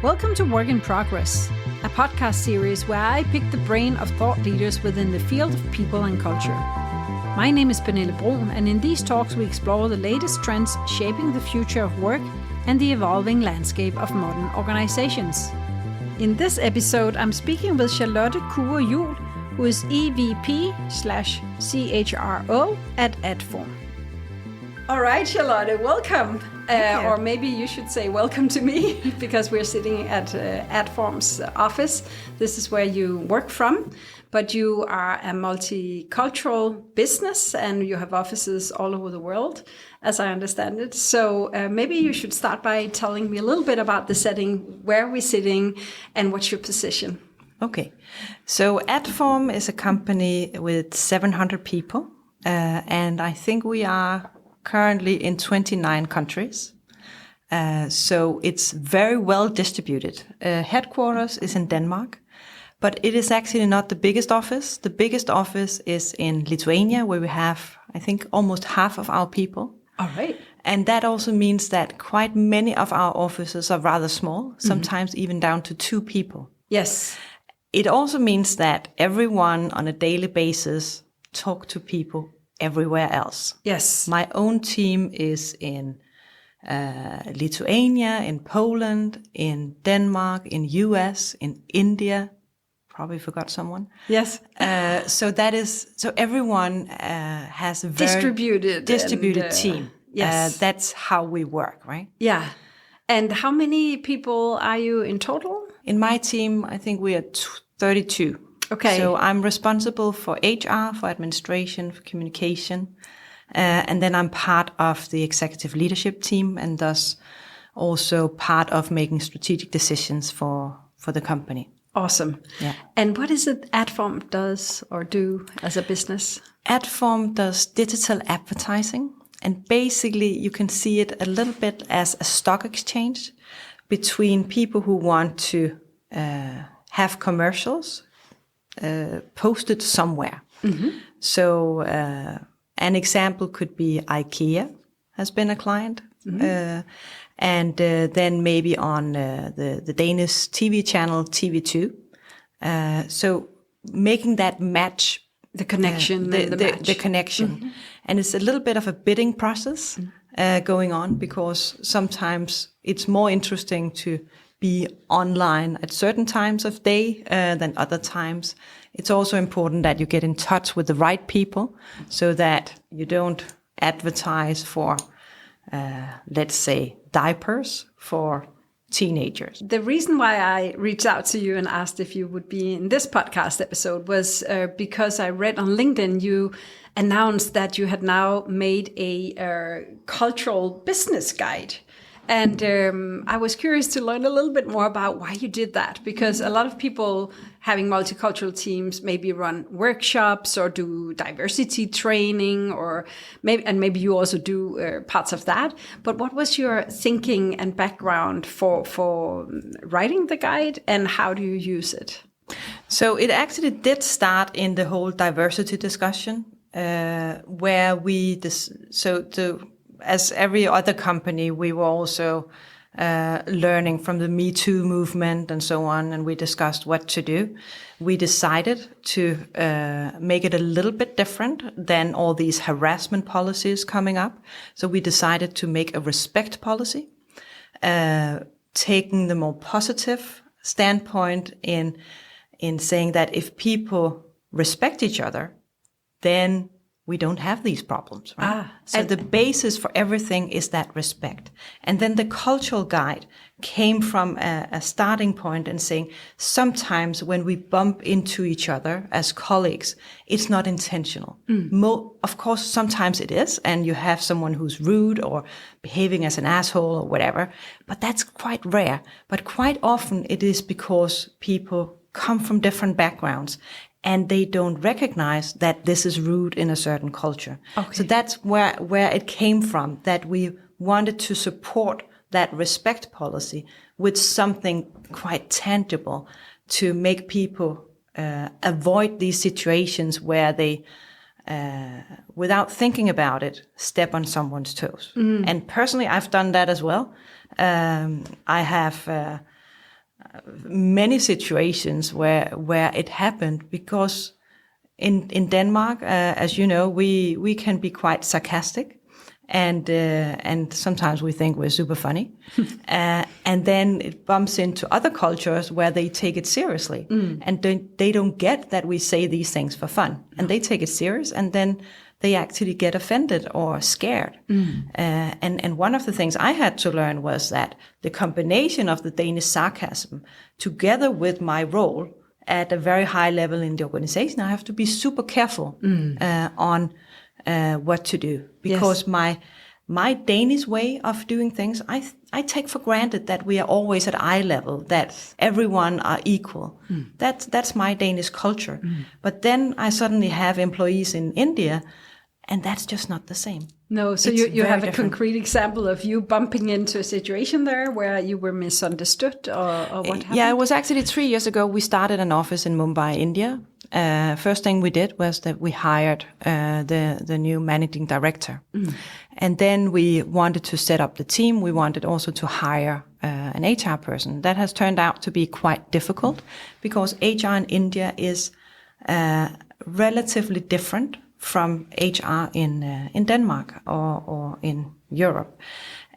Welcome to Work in Progress, a podcast series where I pick the brain of thought leaders within the field of people and culture. My name is Pernille Brun, and in these talks we explore the latest trends shaping the future of work and the evolving landscape of modern organizations. In this episode, I'm speaking with Charlotte Kure Juul, who is EVP/CHRO at Adform. All right, Charlotte, welcome. Or maybe you should say welcome to me, because we're sitting at Adform's office. This is where you work from, but you are a multicultural business and you have offices all over the world, as I understand it. So maybe you should start by telling me a little bit about the setting, where we're sitting, and what's your position. Okay, so Adform is a company with 700 people, and I think we are currently in 29 countries. So it's very well distributed. Headquarters is in Denmark, but it is actually not the biggest office. The biggest office is in Lithuania, where we have, I think, almost half of our people. All right. And that also means that quite many of our offices are rather small, sometimes even down to 2 people. Yes. It also means that everyone on a daily basis talk to people everywhere else. Yes. My own team is in Lithuania, in Poland, in Denmark, in US, in India. Probably forgot someone. Yes. So everyone has a very distributed team. Yes. That's how we work, right? Yeah. And how many people are you in total? In my team, I think we are 32. Okay. So I'm responsible for HR, for administration, for communication. And then I'm part of the executive leadership team and thus also part of making strategic decisions for the company. Awesome. Yeah. And what is it Adform does or do as a business? Adform does digital advertising. And basically you can see it a little bit as a stock exchange between people who want to have commercials posted somewhere. Mm-hmm. So an example could be IKEA has been a client. Mm-hmm. And then maybe on the Danish TV channel TV2. So making that match. The connection. The connection. Mm-hmm. And it's a little bit of a bidding process going on, because sometimes it's more interesting to be online at certain times of day than other times. It's also important that you get in touch with the right people so that you don't advertise for, let's say, diapers for teenagers. The reason why I reached out to you and asked if you would be in this podcast episode was because I read on LinkedIn you announced that you had now made a cultural business guide. And I was curious to learn a little bit more about why you did that, because a lot of people having multicultural teams maybe run workshops or do diversity training, or maybe you also do parts of that. But what was your thinking and background for writing the guide, and how do you use it? So it actually did start in the whole diversity discussion, where as every other company, we were also learning from the Me Too movement and so on, and we discussed what to do. We decided to make it a little bit different than all these harassment policies coming up. So we decided to make a respect policy, taking the more positive standpoint in saying that if people respect each other, then we don't have these problems, right? So the basis for everything is that respect. And then the cultural guide came from a starting point and saying, sometimes when we bump into each other as colleagues, it's not intentional. Of course, sometimes it is, and you have someone who's rude or behaving as an asshole or whatever, but that's quite rare. But quite often it is because people come from different backgrounds and they don't recognize that this is rude in a certain culture. Okay. So that's where it came from, that we wanted to support that respect policy with something quite tangible to make people avoid these situations where they, without thinking about it, step on someone's toes. And personally, I've done that as well. I have many situations where it happened, because in Denmark, as you know, we can be quite sarcastic, and sometimes we think we're super funny, and then it bumps into other cultures where they take it seriously, and they don't get that we say these things for fun, and they take it serious, and then they actually get offended or scared. And one of the things I had to learn was that the combination of the Danish sarcasm together with my role at a very high level in the organization, I have to be super careful on what to do, because my Danish way of doing things, I take for granted that we are always at eye level, that everyone are equal. That's my Danish culture. But then I suddenly have employees in India, and that's just not the same. No, so you have a concrete example of you bumping into a situation there where you were misunderstood, or what happened? Yeah, it was actually 3 years ago. We started an office in Mumbai, India. First thing we did was that we hired the new managing director. And then we wanted to set up the team. We wanted also to hire an HR person. That has turned out to be quite difficult, because HR in India is relatively different from HR in Denmark or in Europe,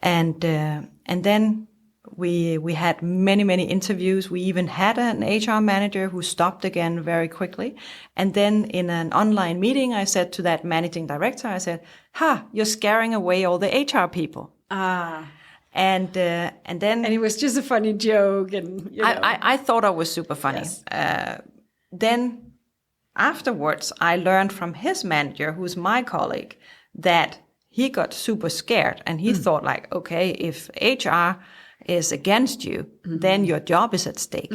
and then we had many interviews. We even had an HR manager who stopped again very quickly, and then in an online meeting, I said to that managing director, I said, you're scaring away all the HR people." And then it was just a funny joke, and I thought I was super funny. Yes. Then afterwards, I learned from his manager, who's my colleague, that he got super scared, and he thought like, okay, if HR is against you, then your job is at stake.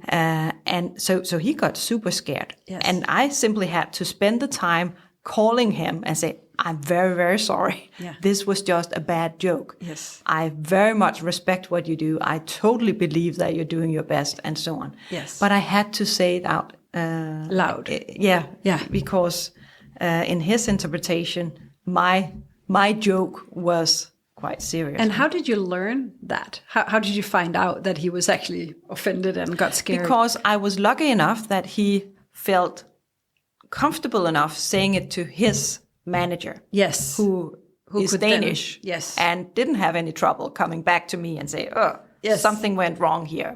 And so he got super scared. Yes. And I simply had to spend the time calling him and say, "I'm very, very sorry. Yeah. This was just a bad joke. Yes. I very much respect what you do. I totally believe that you're doing your best," and so on. Yes. But I had to say it out loud. Yeah. Because in his interpretation, my joke was quite serious. And how did you learn that? How did you find out that he was actually offended and got scared? Because I was lucky enough that he felt comfortable enough saying it to his manager. Yes. Who is Danish. Then, yes. And didn't have any trouble coming back to me and say, yes, something went wrong here.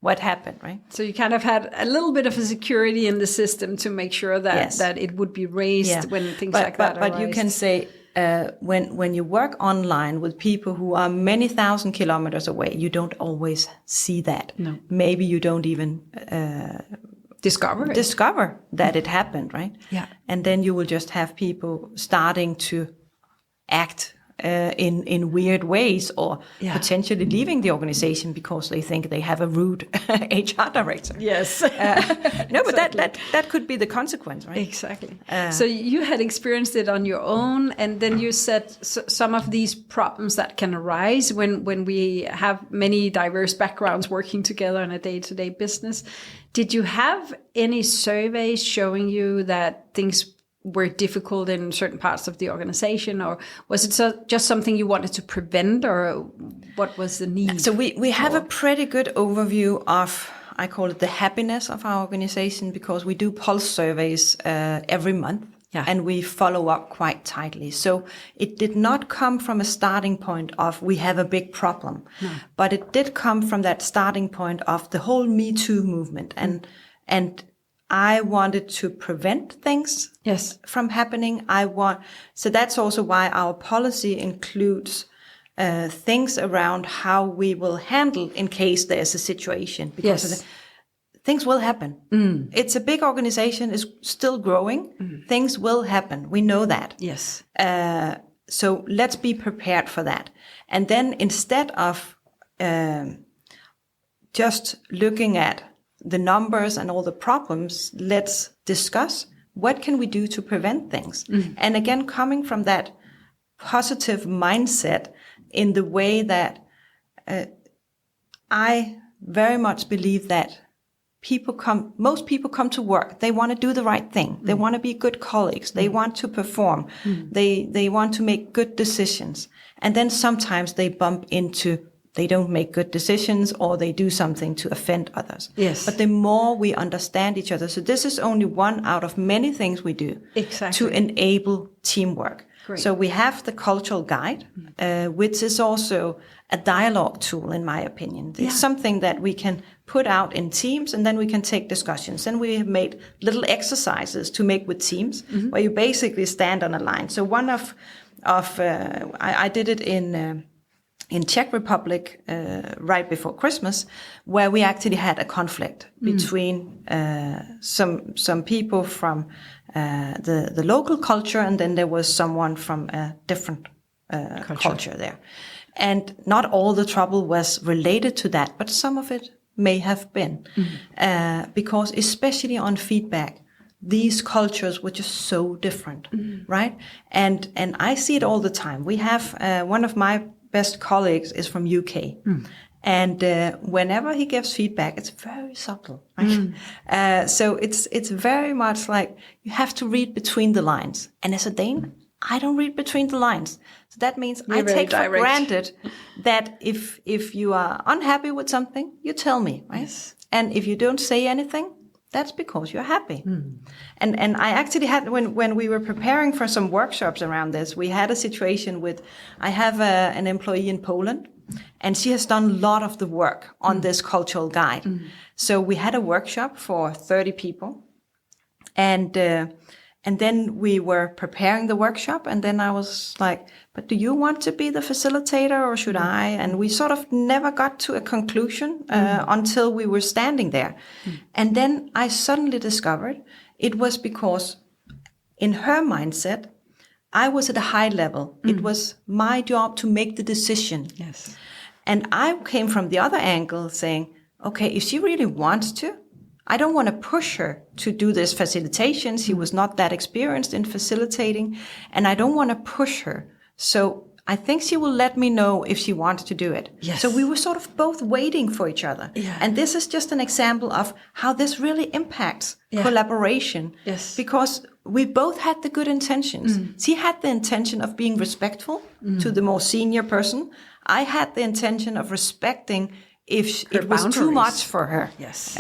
What happened, right? So you kind of had a little bit of a security in the system to make sure that it would be raised when things like that arise. But you can say, when you work online with people who are many thousand kilometers away, you don't always see that. No. Maybe you don't even discover that it happened, right? Yeah. And then you will just have people starting to act in weird ways, or potentially leaving the organization because they think they have a rude HR director. Yes. No, but that could be the consequence, right? Exactly. So you had experienced it on your own, and then you said some of these problems that can arise when we have many diverse backgrounds working together in a day-to-day business. Did you have any surveys showing you that things were difficult in certain parts of the organization, or was it just something you wanted to prevent, or what was the need? So we have a pretty good overview of, I call it the happiness of our organization, because we do pulse surveys every month. Yeah. And we follow up quite tightly. So it did not come from a starting point of we have a big problem, but it did come from that starting point of the whole Me Too movement, and I wanted to prevent things from happening. So that's also why our policy includes things around how we will handle in case there's a situation. Because things will happen. It's a big organization, it's still growing. Things will happen. We know that. Yes. So let's be prepared for that. And then instead of just looking at the numbers and all the problems, let's discuss what can we do to prevent things. And again, coming from that positive mindset, in the way that I very much believe that most people come to work. They want to do the right thing. They want to be good colleagues. They want to perform. They want to make good decisions. And then sometimes they bump into they don't make good decisions or they do something to offend others. Yes. But the more we understand each other, so this is only one out of many things we do to enable teamwork. Great. So we have the cultural guide, which is also a dialogue tool, in my opinion. It's something that we can put out in teams, and then we can take discussions. And we have made little exercises to make with teams, where you basically stand on a line. So one of I did it in Czech Republic right before Christmas, where we actually had a conflict between some people from the local culture, and then there was someone from a different culture there. And not all the trouble was related to that, but some of it may have been. Because especially on feedback, these cultures were just so different, right? And I see it all the time. We have one of my best colleagues is from UK. And whenever he gives feedback, it's very subtle, right? So it's very much like you have to read between the lines. And as a Dane, I don't read between the lines. So that means I take for granted that if you are unhappy with something, you tell me, right? Yes. And if you don't say anything, that's because you're happy. And I actually had, when we were preparing for some workshops around this, we had a situation with, I have an employee in Poland, and she has done a lot of the work on this cultural guide. So we had a workshop for 30 people, and then we were preparing the workshop, and then I was like, but do you want to be the facilitator or should I? And we sort of never got to a conclusion until we were standing there. And then I suddenly discovered it was because in her mindset, I was at a high level. It was my job to make the decision. Yes. And I came from the other angle saying, okay, if she really wants to, I don't want to push her to do this facilitation. She was not that experienced in facilitating, and I don't want to push her. So I think she will let me know if she wants to do it. Yes. So we were sort of both waiting for each other. Yeah. And this is just an example of how this really impacts collaboration. Yes. Because we both had the good intentions. She had the intention of being respectful to the more senior person. I had the intention of respecting if it was too much for her. Yes.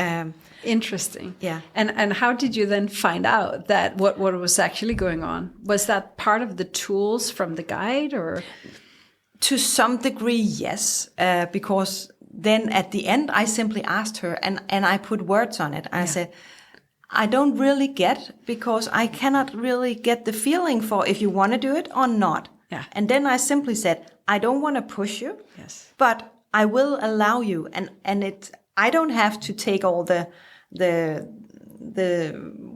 Interesting. Yeah. And how did you then find out that what was actually going on? Was that part of the tools from the guide, or? To some degree, yes. Because then at the end, I simply asked her and I put words on it. I said, I don't really get, because I cannot really get the feeling for if you want to do it or not. Yeah. And then I simply said, I don't want to push you, but I will allow you. And I don't have to take all the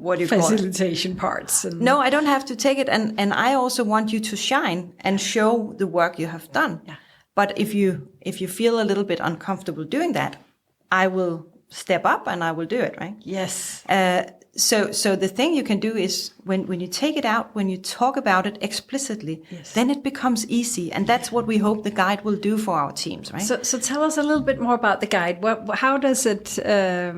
what do you call it? Facilitation parts. No, I don't have to take it. And I also want you to shine and show the work you have done. Yeah. But if you feel a little bit uncomfortable doing that, I will step up and I will do it, right? Yes. So the thing you can do is when you take it out, when you talk about it explicitly, then it becomes easy. And that's what we hope the guide will do for our teams, right? So tell us a little bit more about the guide. How does it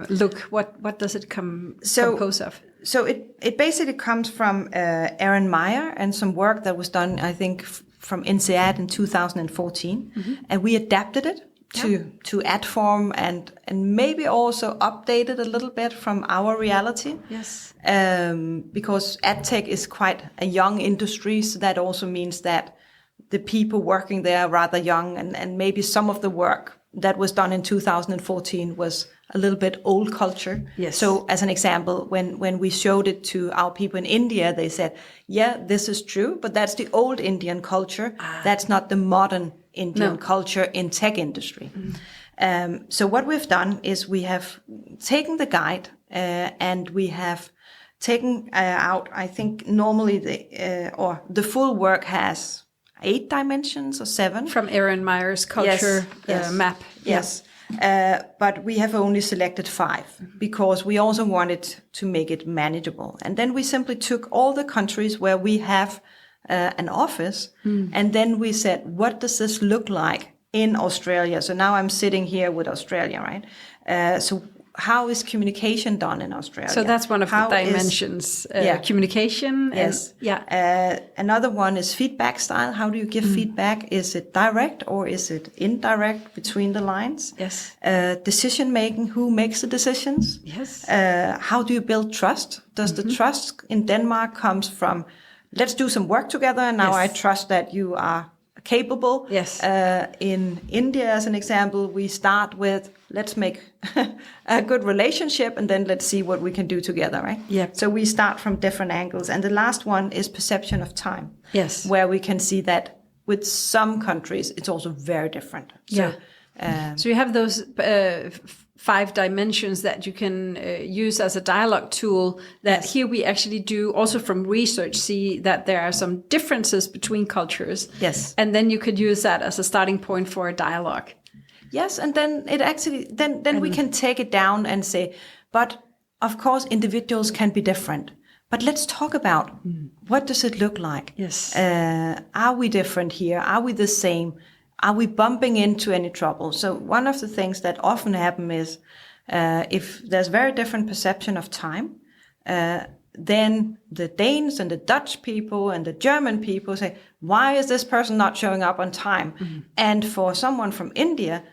look? What does it compose of? So it basically comes from Aaron Meyer and some work that was done, I think, from INSEAD in 2014. And we adapted it to Adform and maybe also updated a little bit from our reality. Yes. Because AdTech is quite a young industry, so that also means that the people working there are rather young, and maybe some of the work that was done in 2014 was a little bit old culture. Yes. So as an example, when we showed it to our people in India, they said, yeah, this is true, but that's the old Indian culture. That's not the modern Indian culture in tech industry. So what we've done is we have taken the guide and we have taken out, I think normally the full work has 8 dimensions or 7. From Aaron Meyer's culture map. Yes. But we have only selected 5 because we also wanted to make it manageable. And then we simply took all the countries where we have an office, and then we said, what does this look like in Australia? So now I'm sitting here with Australia, right? So how is communication done in Australia? So that's one of the dimensions, communication. Yes. Another one is feedback style. How do you give feedback? Is it direct or is it indirect between the lines? Yes. Decision making. Who makes the decisions? Yes. How do you build trust? Does the trust in Denmark comes from, let's do some work together and now I trust that you are capable. Yes. In India, as an example, we start with, let's make a good relationship and then let's see what we can do together, right? Yeah. So we start from different angles. And the last one is perception of time. Yes. Where we can see that with some countries, it's also very different. So, so you have those 5 dimensions that you can use as a dialogue tool that here we actually do also from research see that there are some differences between cultures. Yes. And then you could use that as a starting point for a dialogue. Yes, and then it actually then we can take it down and say, but of course individuals can be different. But let's talk about what does it look like? Yes. Are we different here? Are we the same? Are we bumping into any trouble? So one of the things that often happen is if there's very different perception of time, then the Danes and the Dutch people and the German people say, why is this person not showing up on time? Mm-hmm. And for someone from India,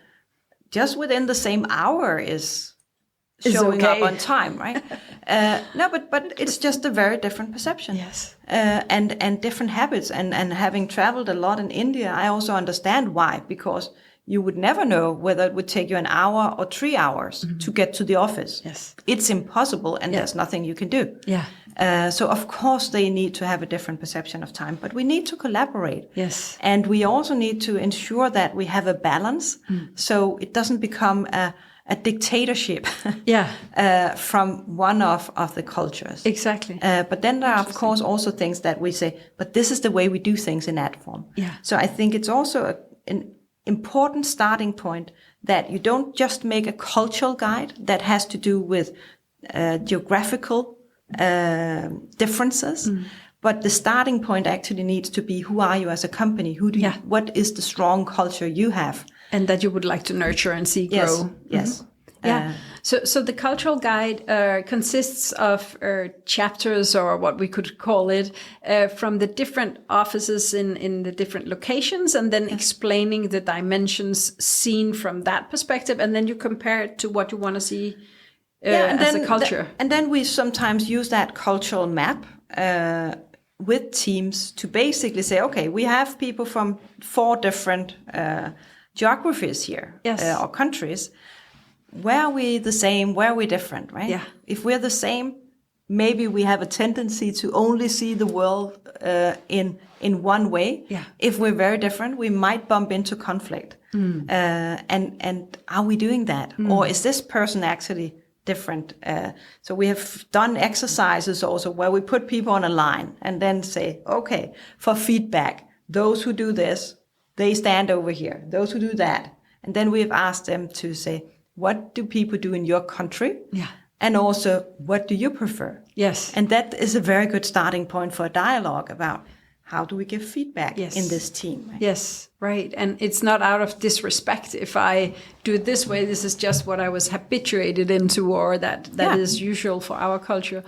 just within the same hour is showing up on time, right? No, but it's just a very different perception. Yes. And different habits. And having traveled a lot in India, I also understand why, because you would never know whether it would take you an hour or 3 hours to get to the office. Yes. It's impossible and there's nothing you can do. Yeah. So of course they need to have a different perception of time, but we need to collaborate. Yes. And we also need to ensure that we have a balance so it doesn't become a dictatorship from one of the cultures. Exactly. But then there are, of course, also things that we say, but this is the way we do things in Adform. Yeah. So I think it's also an important starting point that you don't just make a cultural guide that has to do with geographical differences, but the starting point actually needs to be, who are you as a company? Who do you, what is the strong culture you have? And that you would like to nurture and see grow. Yes. Yes. Yeah. So the cultural guide consists of chapters, or what we could call it, from the different offices in the different locations, and then explaining the dimensions seen from that perspective, and then you compare it to what you want to see as a culture. And then we sometimes use that cultural map with teams to basically say, okay, we have people from 4 different geographies here, or countries. Where are we the same? Where are we different, right? Yeah. If we're the same, maybe we have a tendency to only see the world in one way. Yeah. If we're very different, we might bump into conflict. And are we doing that? Or is this person actually different? So we have done exercises also where we put people on a line and then say, okay, for feedback, those who do this, they stand over here. Those who do that. And then we've asked them to say, what do people do in your country? Yeah. And also, what do you prefer? Yes. And that is a very good starting point for a dialogue about how do we give feedback Yes. in this team? Right? Yes, right. And it's not out of disrespect if I do it this way. This is just what I was habituated into, or that is usual for our culture,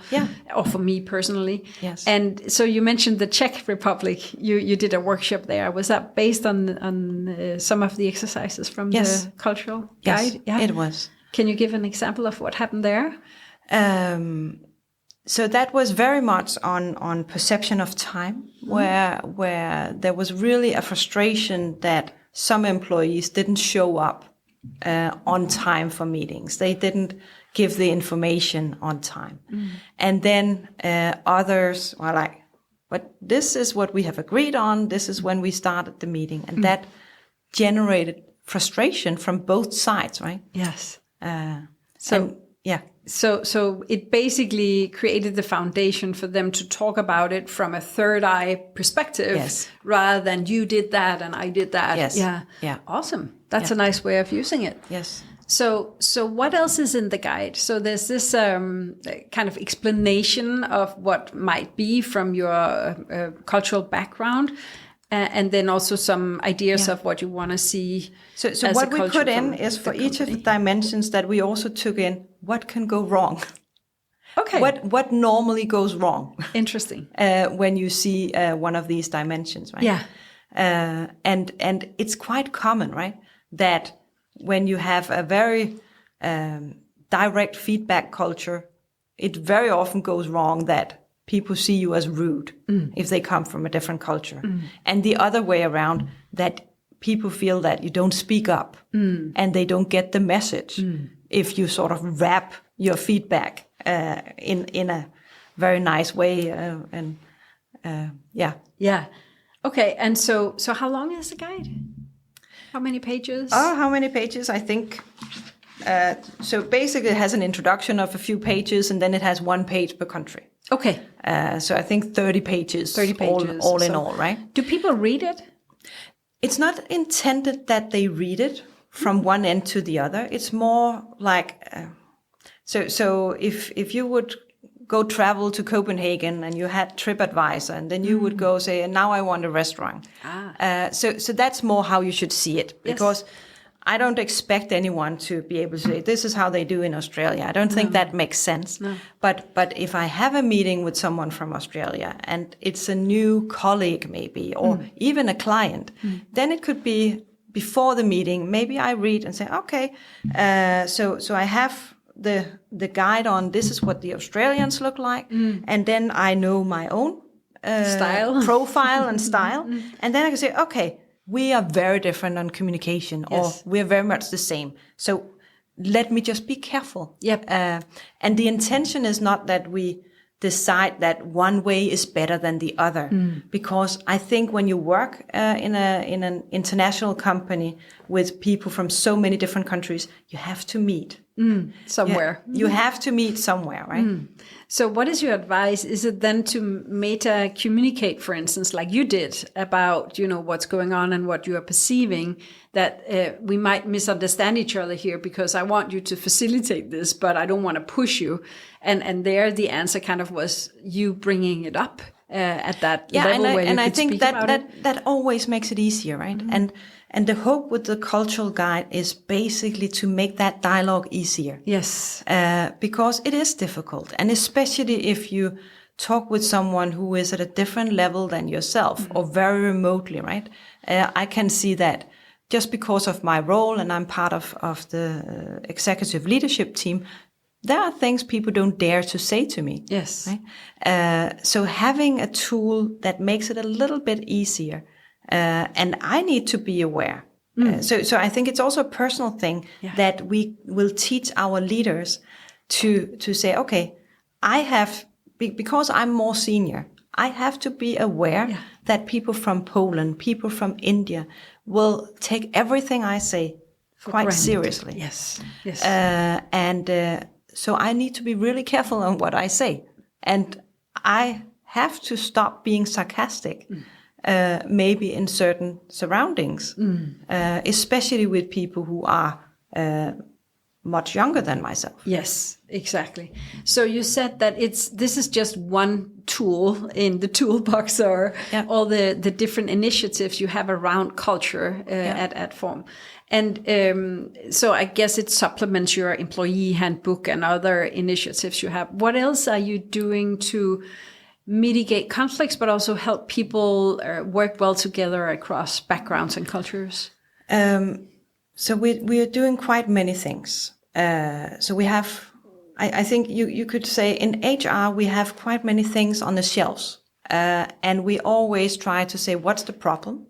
or for me personally. Yes. And so you mentioned the Czech Republic. You did a workshop there. Was that based on some of the exercises from the cultural guide? Yeah, it was. Can you give an example of what happened there? So that was very much on perception of time, where there was really a frustration that some employees didn't show up on time for meetings. They didn't give the information on time. And then others were like, but this is what we have agreed on. This is when we started the meeting. And that generated frustration from both sides, right? Yes. So it basically created the foundation for them to talk about it from a third eye perspective, rather than you did that and I did that. Yes. Yeah. Awesome. That's a nice way of using it. Yes. So what else is in the guide? So there's this kind of explanation of what might be from your cultural background. And then also some ideas of what you want to see. So what we put in is for each of the dimensions that we also took in what can go wrong. Okay. What normally goes wrong? Interesting. When you see one of these dimensions, right? Yeah. And it's quite common, right? That when you have a very direct feedback culture, it very often goes wrong that people see you as rude if they come from a different culture. And the other way around, that people feel that you don't speak up and they don't get the message if you sort of wrap your feedback in a very nice way. Yeah. Okay. And so how long is the guide? How many pages? Oh, how many pages? I think... so basically it has an introduction of a few pages and then it has 1 page per country. Okay. So I think 30 pages. 30 pages. All in all, right? Do people read it? It's not intended that they read it from one end to the other. It's more like... So if you would go travel to Copenhagen and you had TripAdvisor and then you would go say, now I want a restaurant. So that's more how you should see it. Because... Yes. I don't expect anyone to be able to say, this is how they do in Australia. I don't think that makes sense. No. But if I have a meeting with someone from Australia and it's a new colleague maybe, or even a client, then it could be before the meeting, maybe I read and say, okay, so I have the guide on this is what the Australians look like. And then I know my own style, profile and style. And then I can say, okay, we are very different on communication, or we're very much the same. So let me just be careful. Yep. And the intention is not that we decide that one way is better than the other, because I think when you work in an international company with people from so many different countries, you have to meet somewhere. You have to meet somewhere, right? So what is your advice? Is it then to meta communicate, for instance, like you did about, what's going on and what you are perceiving, that we might misunderstand each other here because I want you to facilitate this, but I don't want to push you. And there the answer kind of was you bringing it up at that level where you could I think speak about it. that always makes it easier, right? And the hope with the cultural guide is basically to make that dialogue easier. Yes. Because it is difficult. And especially if you talk with someone who is at a different level than yourself or very remotely, right? I can see that just because of my role and I'm part of the executive leadership team, there are things people don't dare to say to me. Yes. Right? So having a tool that makes it a little bit easier, and I need to be aware. So I think it's also a personal thing that we will teach our leaders to say, okay, because I'm more senior, I have to be aware that people from Poland, people from India will take everything I say quite seriously. Yes. So I need to be really careful on what I say. And I have to stop being sarcastic, maybe in certain surroundings, especially with people who are much younger than myself. Yes, exactly. So you said that this is just one tool in the toolbox, or all the different initiatives you have around culture at Adform. And so I guess it supplements your employee handbook and other initiatives you have. What else are you doing to mitigate conflicts, but also help people work well together across backgrounds and cultures? So we are doing quite many things. So we have, I think you could say in HR, we have quite many things on the shelves. And we always try to say, what's the problem?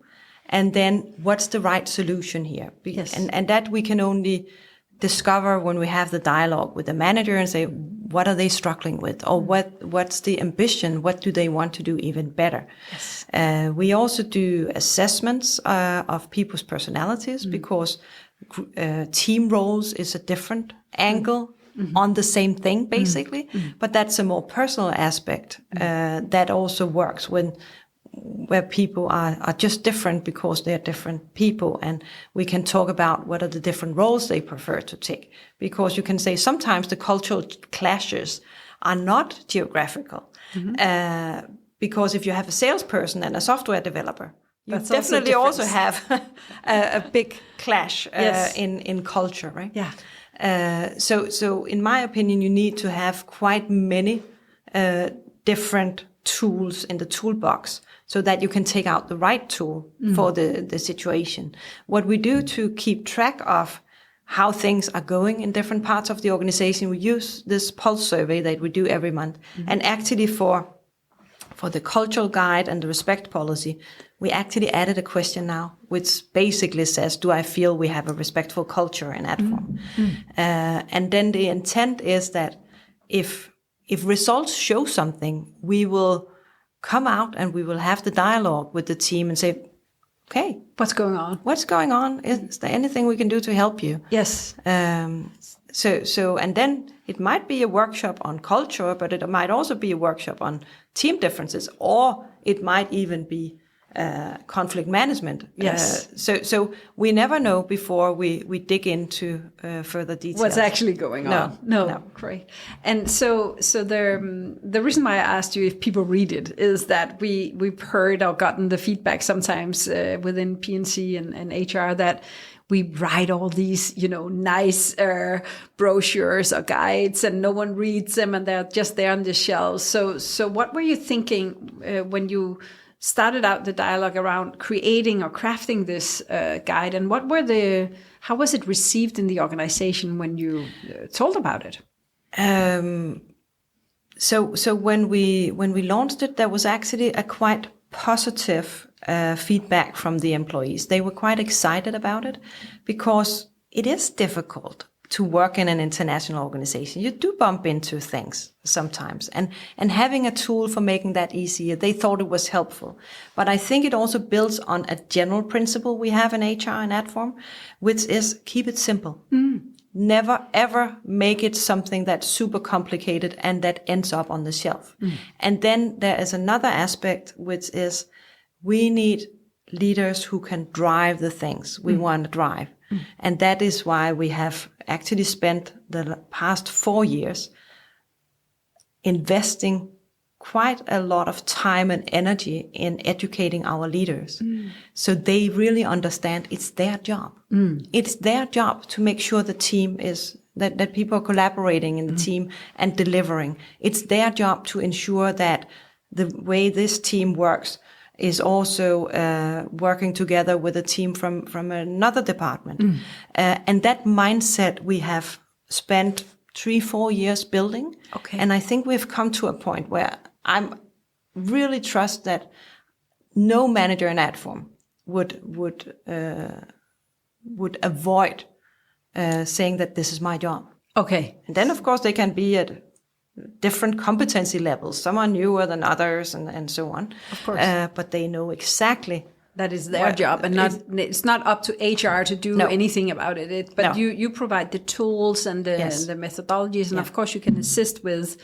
And then what's the right solution here? Yes. And that we can only discover when we have the dialogue with the manager and say, what are they struggling with? Or what's the ambition? What do they want to do even better? Yes. We also do assessments of people's personalities because team roles is a different angle on the same thing, basically. But that's a more personal aspect that also works where people are just different because they're different people, and we can talk about what are the different roles they prefer to take. Because you can say sometimes the cultural clashes are not geographical. Because if you have a salesperson and a software developer, you That's definitely also difference. have a big clash Yes. in culture, right? Yeah. So in my opinion, you need to have quite many different tools in the toolbox so that you can take out the right tool for the situation. What we do to keep track of how things are going in different parts of the organization, we use this pulse survey that we do every month. And actually for the cultural guide and the respect policy, we actually added a question now, which basically says, do I feel we have a respectful culture in Adform? And then the intent is that if results show something, we will come out and we will have the dialogue with the team and say, okay, What's going on? what's going on? Is there anything we can do to help you? Yes. So, and then it might be a workshop on culture, but it might also be a workshop on team differences, or it might even be conflict management. Yes. So we never know before we dig into further details. What's actually going on? No. Great. And so the reason why I asked you if people read it is that we've heard or gotten the feedback sometimes within P&C and HR that we write all these, nice brochures or guides, and no one reads them, and they're just there on the shelves. So what were you thinking when you started out the dialogue around creating or crafting this guide, and how was it received in the organization when you told about it? So when we launched it, there was actually a quite positive feedback from the employees. They were quite excited about it because it is difficult to work in an international organization. You do bump into things sometimes, and having a tool for making that easier, they thought it was helpful. But I think it also builds on a general principle we have in HR and Adform, which is keep it simple. Never ever make it something that's super complicated and that ends up on the shelf. And then there is another aspect, which is we need leaders who can drive the things we want to drive. And that is why we have actually spent the past 4 years investing quite a lot of time and energy in educating our leaders. So they really understand it's their job. It's their job to make sure the team is, that people are collaborating in the team and delivering. It's their job to ensure that the way this team works is also working together with a team from another department. And that mindset we have spent 3-4 years building. Okay. And I think we've come to a point where I'm really trust that no manager in Adform would avoid saying that this is my job. Okay. And then, of course, they can be at different competency levels. Some are newer than others, and so on. Of course. But they know exactly that is their job, and it's not up to HR to do anything about it. But you provide the tools and the methodologies, and of course you can assist with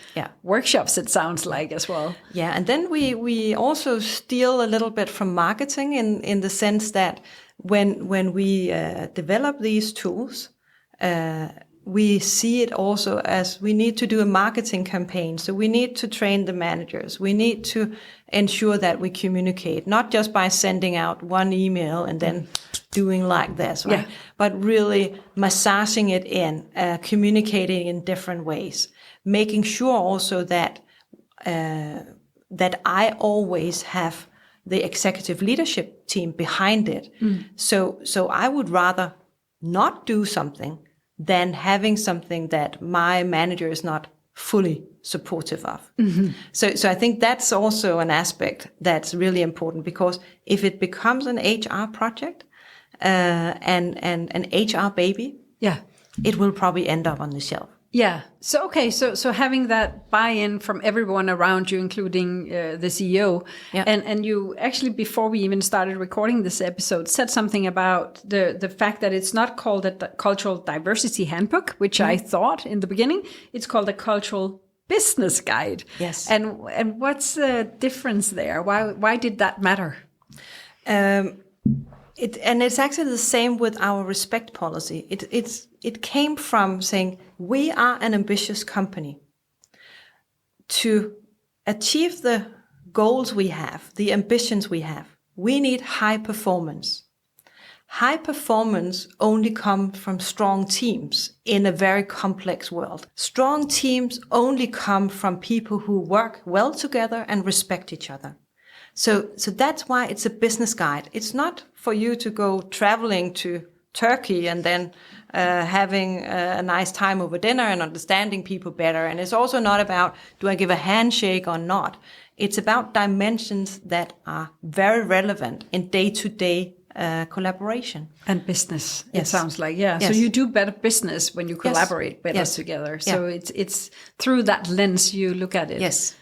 workshops. It sounds like as well. Yeah, and then we also steal a little bit from marketing in the sense that when we develop these tools, we see it also as we need to do a marketing campaign. So we need to train the managers. We need to ensure that we communicate, not just by sending out one email and then doing like this, right? But really massaging it in, communicating in different ways, making sure also that I always have the executive leadership team behind it. So I would rather not do something than having something that my manager is not fully supportive of. So I think that's also an aspect that's really important, because if it becomes an HR project and an HR baby, it will probably end up on the shelf. Yeah. So, okay. So having that buy-in from everyone around you, including the CEO, and you actually, before we even started recording this episode, said something about the fact that it's not called a cultural diversity handbook, which I thought in the beginning. It's called a cultural business guide. Yes. And what's the difference there? Why did that matter? It's actually the same with our respect policy. It came from saying we are an ambitious company. To achieve the goals we have, the ambitions we have, we need high performance. High performance only comes from strong teams in a very complex world. Strong teams only come from people who work well together and respect each other. So that's why it's a business guide. It's not for you to go traveling to Turkey and then having a nice time over dinner and understanding people better. And it's also not about, do I give a handshake or not? It's about dimensions that are very relevant in day-to-day collaboration. And business, yes. It sounds like, yeah. Yes. So you do better business when you collaborate better yes. together. So it's through that lens you look at it. Yes.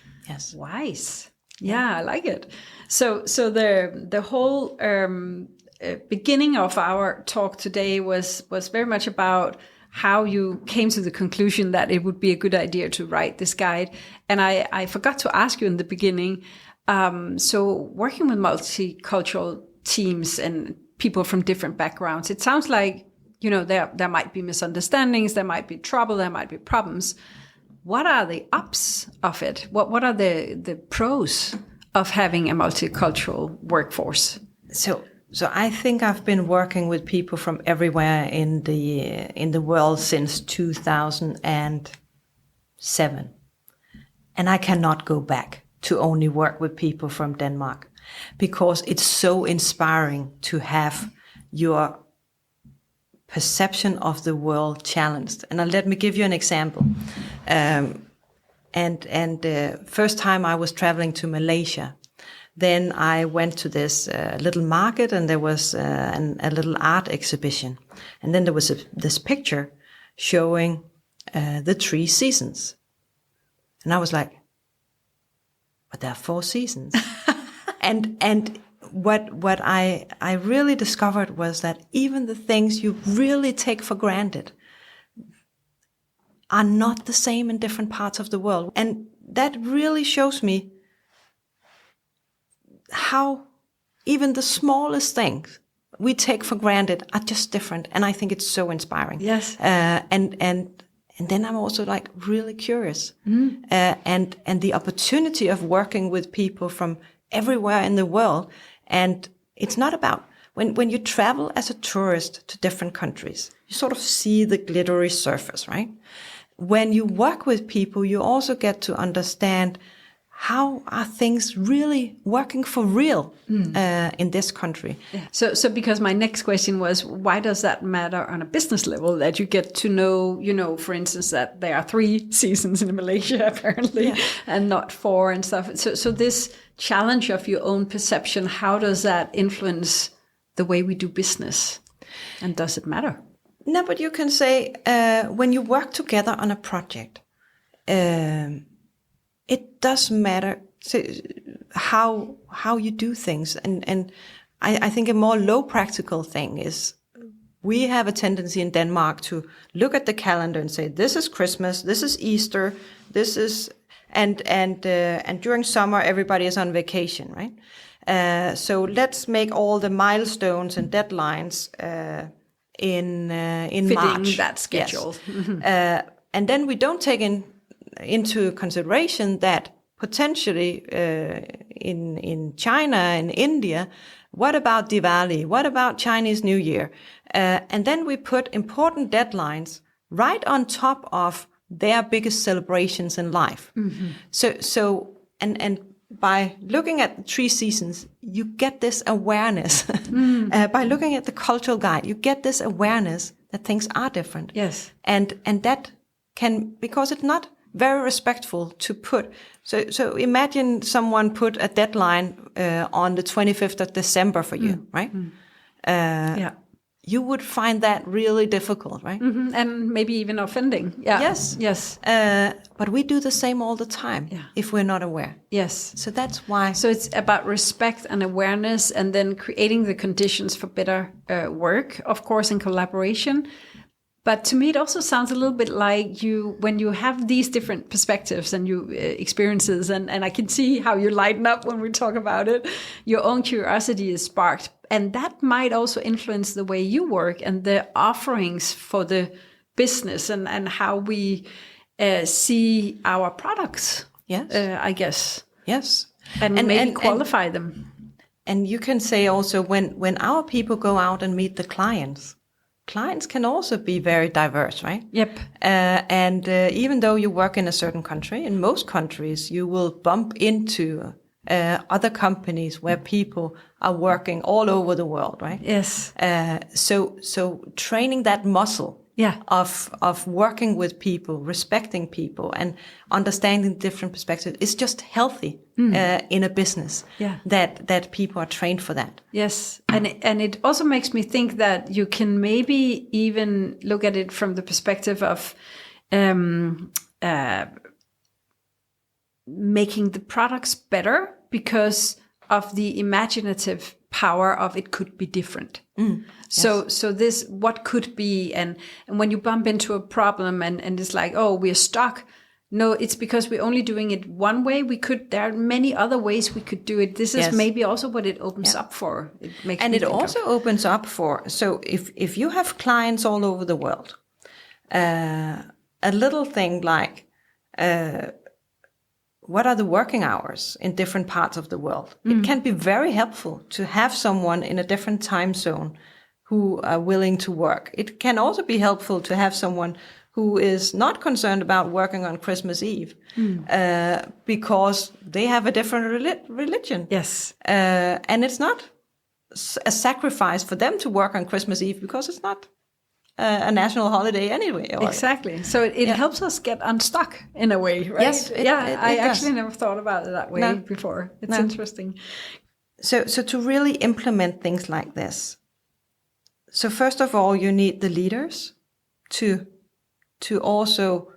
Wise. Yeah, I like it. So the whole beginning of our talk today was very much about how you came to the conclusion that it would be a good idea to write this guide. And I forgot to ask you in the beginning, so working with multicultural teams and people from different backgrounds, it sounds like, there might be misunderstandings, there might be trouble, there might be problems. What are the ups of it? What are the pros of having a multicultural workforce? So I think I've been working with people from everywhere in the world since 2007. And I cannot go back to only work with people from Denmark, because it's so inspiring to have your perception of the world challenged. And let me give you an example. First time I was traveling to Malaysia, then I went to this little market, and there was a little art exhibition. And then there was this picture showing the 3 seasons. And I was like, but there are 4 seasons. And what I really discovered was that even the things you really take for granted are not the same in different parts of the world. And that really shows me how even the smallest things we take for granted are just different. And I think it's so inspiring. Yes. And then I'm also like really curious. And the opportunity of working with people from everywhere in the world. And it's not about, when you travel as a tourist to different countries, you sort of see the glittery surface, right? When you work with people, you also get to understand how are things really working for real in this country. Yeah. So because my next question was, why does that matter on a business level, that you get to know, for instance, that there are 3 seasons in Malaysia apparently, and not 4 and stuff. So this challenge of your own perception, how does that influence the way we do business? And does it matter? No, but you can say when you work together on a project, it does matter how you do things. And I think a more low practical thing is, we have a tendency in Denmark to look at the calendar and say, this is Christmas, this is Easter, this is, and during summer everybody is on vacation, right? So let's make all the milestones and deadlines in fitting March. That schedule. Yes. And then we don't take into consideration that potentially in China and India, what about Diwali? What about Chinese New Year? And then we put important deadlines right on top of their biggest celebrations in life. So by looking at the 3 seasons, you get this awareness. By looking at the cultural guide, you get this awareness that things are different. Yes. And that can, because it's not very respectful to put. So imagine someone put a deadline on the 25th of December for you, right? You would find that really difficult, right? And maybe even offending. Yeah. Yes. But we do the same all the time if we're not aware. Yes. So that's why. So it's about respect and awareness, and then creating the conditions for better work, of course, in collaboration. But to me, it also sounds a little bit like when you have these different perspectives and you experiences, and I can see how you lighten up when we talk about it, your own curiosity is sparked. And that might also influence the way you work and the offerings for the business and how we see our products, yes. I guess. Yes. And maybe qualify them. And you can say also when our people go out and meet the clients can also be very diverse, right? Yep. And even though you work in a certain country, in most countries, you will bump into other companies where people are working all over the world, right? Yes. So training that muscle of working with people, respecting people, and understanding different perspectives is just healthy in a business. Yeah. That people are trained for that. Yes, and it also makes me think that you can maybe even look at it from the perspective of making the products better because of the imaginative power of it could be different. So this, what could be, and when you bump into a problem and it's like, oh, we're stuck. No, it's because we're only doing it one way. There are many other ways we could do it. This is maybe also what it opens up for. It makes and me it also opens up for, so if you have clients all over the world, a little thing like, what are the working hours in different parts of the world? It can be very helpful to have someone in a different time zone who are willing to work. It can also be helpful to have someone who is not concerned about working on Christmas Eve because they have a different religion. Yes. And it's not a sacrifice for them to work on Christmas Eve because it's not a national holiday anyway. Exactly. So it helps us get unstuck in a way, right? Yes. I actually never thought about it that way before. It's interesting. So to really implement things like this, so first of all, you need the leaders to also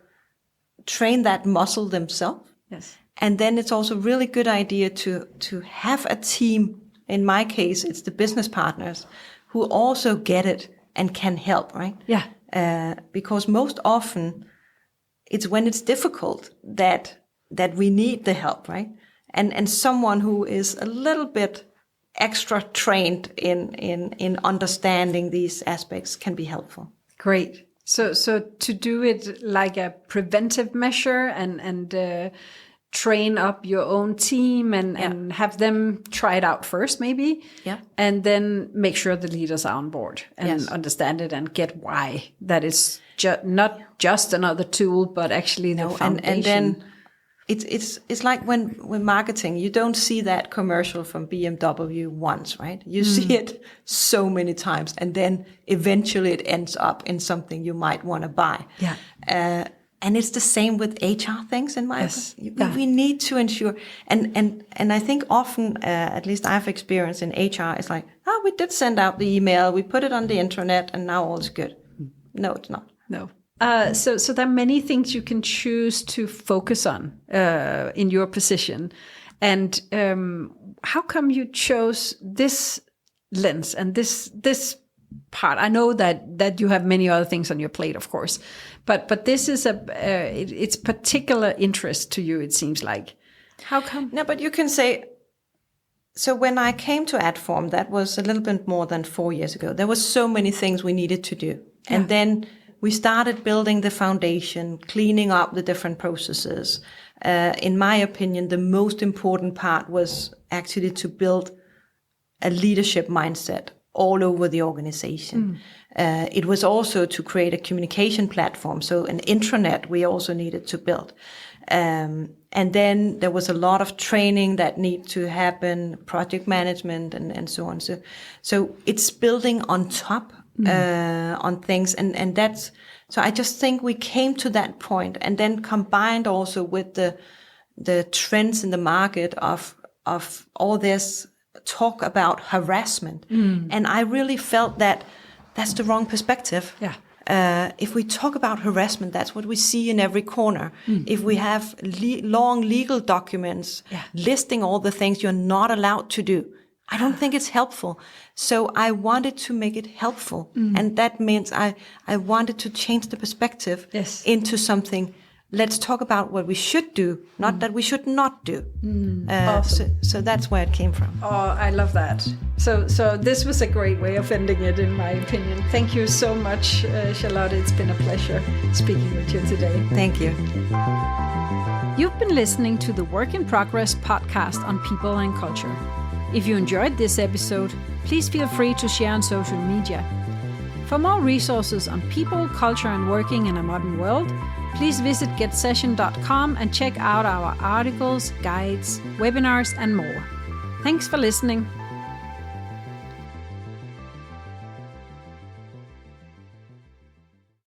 train that muscle themselves. Yes. And then it's also a really good idea to have a team. In my case, it's the business partners who also get it and can help, right? Yeah. Because most often it's when it's difficult that we need the help, right? And someone who is a little bit extra trained in understanding these aspects can be helpful. Great. So to do it like a preventive measure and train up your own team and have them try it out first, maybe. Yeah. And then make sure the leaders are on board and understand it and get why that is not just another tool, but actually the foundation. And then it's like when marketing, you don't see that commercial from BMW once, right? You see it so many times, and then eventually it ends up in something you might want to buy. Yeah. And it's the same with HR things in my opinion. We need to ensure, and I think often, at least I've experienced in HR, it's like, we did send out the email, we put it on the intranet, and now all is good. No, it's not. No. So there are many things you can choose to focus on in your position. And how come you chose this lens and this part? I know that you have many other things on your plate, of course, but this is it's particular interest to you, it seems like. How come? No, but you can say, so when I came to Adform, that was a little bit more than 4 years ago. There were so many things we needed to do. And then we started building the foundation, cleaning up the different processes. In my opinion, the most important part was actually to build a leadership mindset all over the organization. It was also to create a communication platform. So an intranet we also needed to build. And then there was a lot of training that need to happen, project management and so on. So it's building on top on things. And that's, so I just think we came to that point, and then combined also with the trends in the market of all this talk about harassment. And I really felt that that's the wrong perspective. Yeah. If we talk about harassment, that's what we see in every corner. If we have long legal documents listing all the things you're not allowed to do, I don't think it's helpful. So I wanted to make it helpful. And that means I wanted to change the perspective into something. Let's talk about what we should do, not that we should not do. Awesome. So that's where it came from. Oh, I love that. So this was a great way of ending it, in my opinion. Thank you so much, Charlotte. It's been a pleasure speaking with you today. Thank you. You've been listening to the Work in Progress podcast on people and culture. If you enjoyed this episode, please feel free to share on social media. For more resources on people, culture, and working in a modern world, please visit getsession.com and check out our articles, guides, webinars, and more. Thanks for listening.